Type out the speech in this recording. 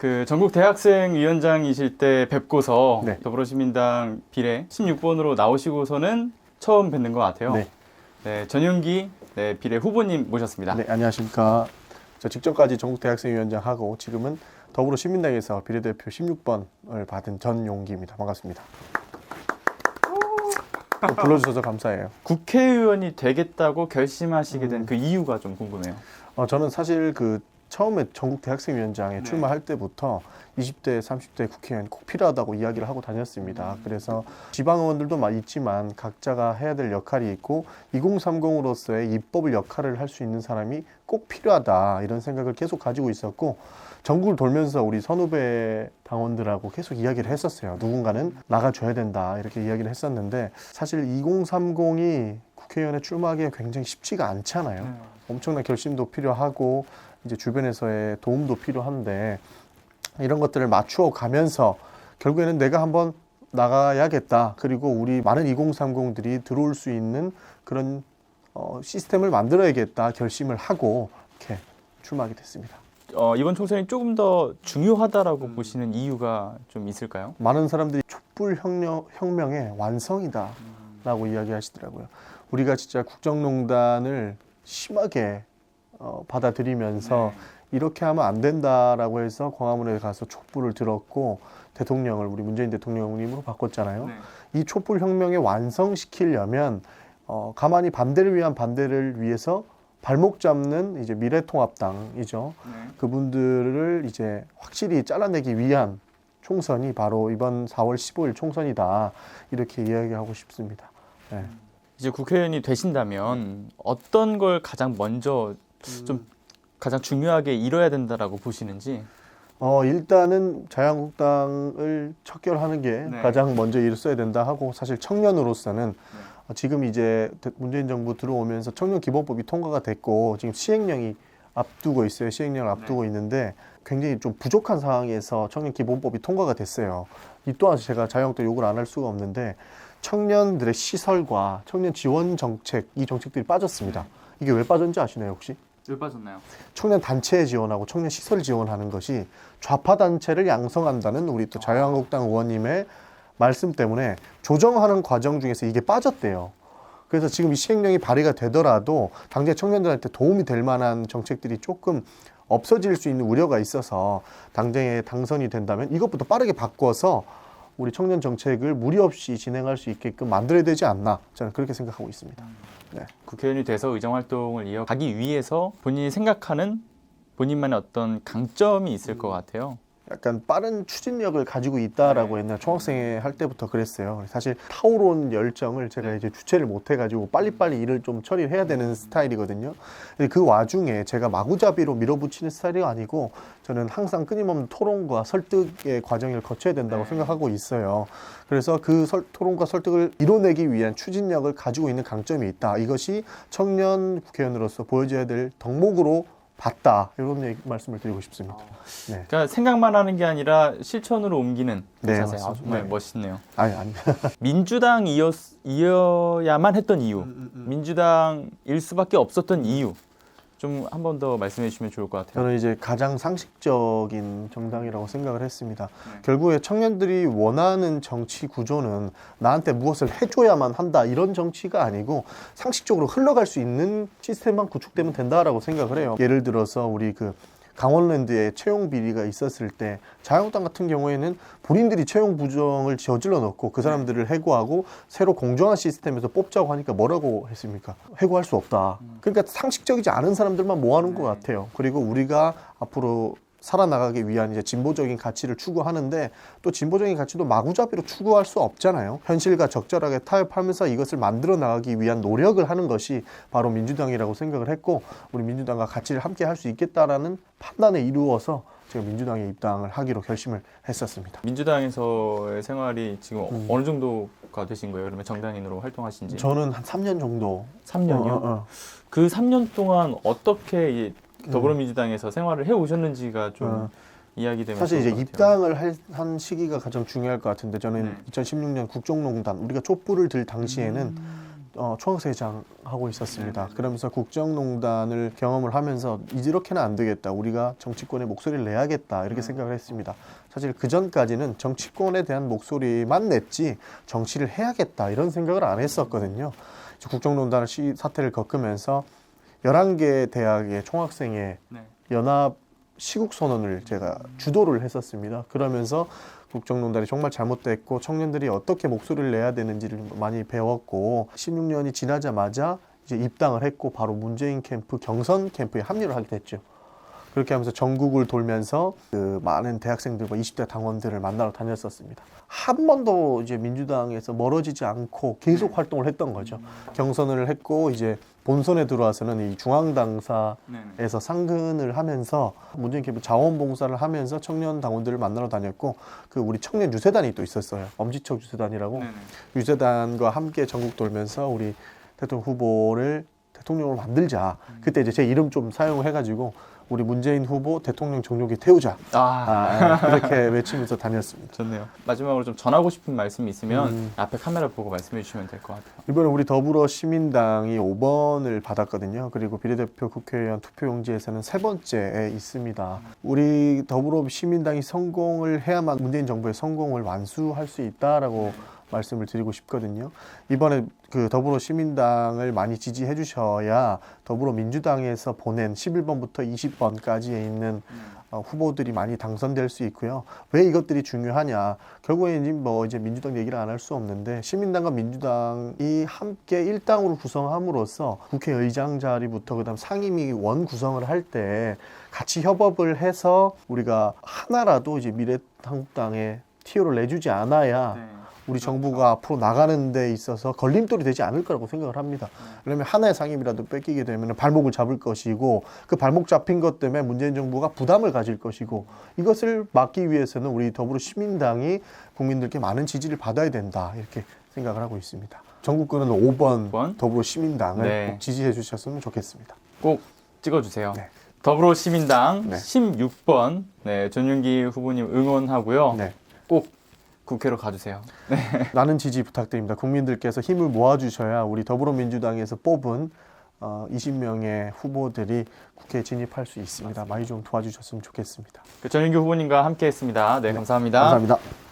그 전국 대학생 위원장이실 때 뵙고서 네. 더불어시민당 비례 16번으로 나오시고서는 처음 뵙는 것 같아요. 네. 네, 전용기 네, 비례 후보님 모셨습니다. 네, 안녕하십니까. 저 직전까지 전국 대학생 위원장 하고 지금은 더불어시민당에서 비례대표 16번을 받은 전용기입니다. 반갑습니다. 또 불러주셔서 감사해요. 국회의원이 되겠다고 결심하시게 된 그 이유가 좀 궁금해요. 저는 사실 그 처음에 전국 대학생 위원장에 출마할 때부터 20대, 30대 국회의원 꼭 필요하다고 이야기를 하고 다녔습니다. 그래서 지방의원들도 많이 있지만 각자가 해야 될 역할이 있고 2030으로서의 입법을 역할을 할 수 있는 사람이 꼭 필요하다 이런 생각을 계속 가지고 있었고 전국을 돌면서 우리 선후배 당원들하고 계속 이야기를 했었어요. 누군가는 나가줘야 된다 이렇게 이야기를 했었는데 사실 2030이 국회의원에 출마하기에 굉장히 쉽지가 않잖아요. 엄청난 결심도 필요하고 이제 주변에서의 도움도 필요한데 이런 것들을 맞추어 가면서 결국에는 내가 한번 나가야겠다. 그리고 우리 많은 2030들이 들어올 수 있는 그런 시스템을 만들어야겠다 결심을 하고 이렇게 출마하게 됐습니다. 이번 총선이 조금 더 중요하다라고 보시는 이유가 좀 있을까요? 많은 사람들이 촛불 혁명의 완성이다 라고 이야기하시더라고요. 우리가 진짜 국정농단을 심하게 받아들이면서 이렇게 하면 안 된다라고 해서 광화문에 가서 촛불을 들었고 대통령을 우리 문재인 대통령님으로 바꿨잖아요. 이 촛불 혁명에 완성시키려면 가만히 반대를 위한 반대를 위해서 발목 잡는 이제 미래통합당이죠. 그분들을 이제 확실히 잘라내기 위한 총선이 바로 이번 4월 15일 총선이다 이렇게 이야기하고 싶습니다. 네. 이제 국회의원이 되신다면 어떤 걸 가장 먼저 좀 가장 중요하게 이뤄야 된다라고 보시는지? 일단은 자유한국당을 척결하는 게 가장 먼저 일어서야 된다 하고 사실 청년으로서는 지금 이제 문재인 정부 들어오면서 청년기본법이 통과가 됐고 지금 시행령이 앞두고 있어요. 시행령을 앞두고 있는데 굉장히 좀 부족한 상황에서 청년기본법이 통과가 됐어요. 이 또한 제가 자유한국당 욕을 안 할 수가 없는데 청년들의 시설과 청년 지원 정책 이 정책들이 빠졌습니다. 이게 왜 빠졌는지 아시나요 혹시? 왜 빠졌나요? 청년 단체 지원하고 청년 시설 지원하는 것이 좌파 단체를 양성한다는 우리 또 자유한국당 의원님의 말씀 때문에 조정하는 과정 중에서 이게 빠졌대요. 그래서 지금 이 시행령이 발의가 되더라도 당장 청년들한테 도움이 될 만한 정책들이 조금 없어질 수 있는 우려가 있어서 당장에 당선이 된다면 이것부터 빠르게 바꿔서 우리 청년 정책을 무리 없이 진행할 수 있게끔 만들어야 되지 않나 저는 그렇게 생각하고 있습니다. 네. 국회의원이 돼서 의정활동을 이어가기 위해서 본인이 생각하는 본인만의 어떤 강점이 있을 것 같아요. 약간 빠른 추진력을 가지고 있다라고 옛날 총학생회 할 때부터 그랬어요. 사실 타오른 열정을 제가 이제 주체를 못 해가지고 빨리빨리 일을 좀 처리해야 되는 스타일이거든요. 근데 그 와중에 제가 마구잡이로 밀어붙이는 스타일이 아니고 저는 항상 끊임없는 토론과 설득의 과정을 거쳐야 된다고 생각하고 있어요. 그래서 그 토론과 설득을 이뤄내기 위한 추진력을 가지고 있는 강점이 있다. 이것이 청년 국회의원으로서 보여줘야 될 덕목으로 봤다 이런 말씀을 드리고 싶습니다. 네. 그러니까 생각만 하는 게 아니라 실천으로 옮기는 네, 자세. 맞습니다. 정말 네. 멋있네요. 아니. 민주당이어야만 했던 이유, 민주당일 수밖에 없었던 이유 좀 한 번 더 말씀해 주시면 좋을 것 같아요. 저는 이제 가장 상식적인 정당이라고 생각을 했습니다. 결국에 청년들이 원하는 정치 구조는 나한테 무엇을 해줘야만 한다 이런 정치가 아니고 상식적으로 흘러갈 수 있는 시스템만 구축되면 된다라고 생각을 해요. 예를 들어서 우리 그 강원랜드에 채용 비리가 있었을 때 자유한국당 같은 경우에는 본인들이 채용 부정을 저질러 넣고 그 사람들을 해고하고 새로 공정한 시스템에서 뽑자고 하니까 뭐라고 했습니까? 해고할 수 없다. 그러니까 상식적이지 않은 사람들만 모아놓은 것 같아요. 그리고 우리가 앞으로 살아나가기 위한 이제 진보적인 가치를 추구하는데 또 진보적인 가치도 마구잡이로 추구할 수 없잖아요. 현실과 적절하게 타협하면서 이것을 만들어 나가기 위한 노력을 하는 것이 바로 민주당이라고 생각을 했고 우리 민주당과 가치를 함께 할 수 있겠다라는 판단에 이루어서 제가 민주당에 입당을 하기로 결심을 했었습니다. 민주당에서의 생활이 지금 어느 정도가 되신 거예요? 그러면 정당인으로 활동하신 지? 저는 한 3년 정도. 3년이요? 그 3년 동안 어떻게 더불어민주당에서 생활을 해오셨는지가 좀 이야기되면 사실 이제 좋을 것 같아요. 입당을 한 시기가 가장 중요할 것 같은데 저는 2016년 국정농단 우리가 촛불을 들 당시에는 총학생회장 하고 있었습니다. 그러면서 국정농단을 경험을 하면서 이렇게는 안 되겠다. 우리가 정치권의 목소리를 내야겠다. 이렇게 생각을 했습니다. 사실 그 전까지는 정치권에 대한 목소리만 냈지 정치를 해야겠다 이런 생각을 안 했었거든요. 국정농단 사태를 겪으면서 11개 대학의 총학생회 연합 시국선언을 제가 주도를 했었습니다. 그러면서 국정농단이 정말 잘못됐고 청년들이 어떻게 목소리를 내야 되는지를 많이 배웠고 16년이 지나자마자 이제 입당을 했고 바로 문재인 캠프 경선 캠프에 합류를 하게 됐죠. 그렇게 하면서 전국을 돌면서 그 많은 대학생들과 20대 당원들을 만나러 다녔었습니다. 한 번도 이제 민주당에서 멀어지지 않고 계속 활동을 했던 거죠. 경선을 했고 이제 본선에 들어와서는 이 중앙당사에서 상근을 하면서 문재인 캠프 자원봉사를 하면서 청년 당원들을 만나러 다녔고 그 우리 청년 유세단이 또 있었어요. 엄지척 유세단이라고 유세단과 함께 전국 돌면서 우리 대통령 후보를 대통령으로 만들자. 그때 이제 제 이름 좀 사용해가지고 우리 문재인 후보 대통령 정력에 태우자. 그렇게 외치면서 다녔습니다. 좋네요. 마지막으로 좀 전하고 싶은 말씀이 있으면 앞에 카메라 보고 말씀해 주시면 될 것 같아요. 이번에 우리 더불어시민당이 5번을 받았거든요. 그리고 비례대표 국회의원 투표용지에서는 3번째에 있습니다. 우리 더불어시민당이 성공을 해야만 문재인 정부의 성공을 완수할 수 있다라고 말씀을 드리고 싶거든요. 이번에 그 더불어시민당을 많이 지지해 주셔야 더불어민주당에서 보낸 11번부터 20번까지에 있는 후보들이 많이 당선될 수 있고요. 왜 이것들이 중요하냐? 결국에는 뭐 이제 민주당 얘기를 안 할 수 없는데 시민당과 민주당이 함께 일당으로 구성함으로써 국회의장 자리부터 그다음 상임위원 구성을 할 때 같이 협업을 해서 우리가 하나라도 이제 미래한국당에 티오를 내주지 않아야 우리 정부가 앞으로 나가는 데 있어서 걸림돌이 되지 않을 거라고 생각을 합니다. 왜냐하면 하나의 상임이라도 뺏기게 되면 발목을 잡을 것이고 그 발목 잡힌 것 때문에 문재인 정부가 부담을 가질 것이고 이것을 막기 위해서는 우리 더불어시민당이 국민들께 많은 지지를 받아야 된다 이렇게 생각을 하고 있습니다. 전국구는 5번 더불어시민당을 꼭 지지해 주셨으면 좋겠습니다. 꼭 찍어주세요. 네. 더불어시민당 네. 16번 전윤기 후보님 응원하고요. 네. 꼭 국회로 가주세요. 많은 지지 부탁드립니다. 국민들께서 힘을 모아주셔야 우리 더불어민주당에서 뽑은 20명의 후보들이 국회에 진입할 수 있습니다. 많이 좀 도와주셨으면 좋겠습니다. 전윤기 후보님과 함께했습니다. 네, 감사합니다. 감사합니다.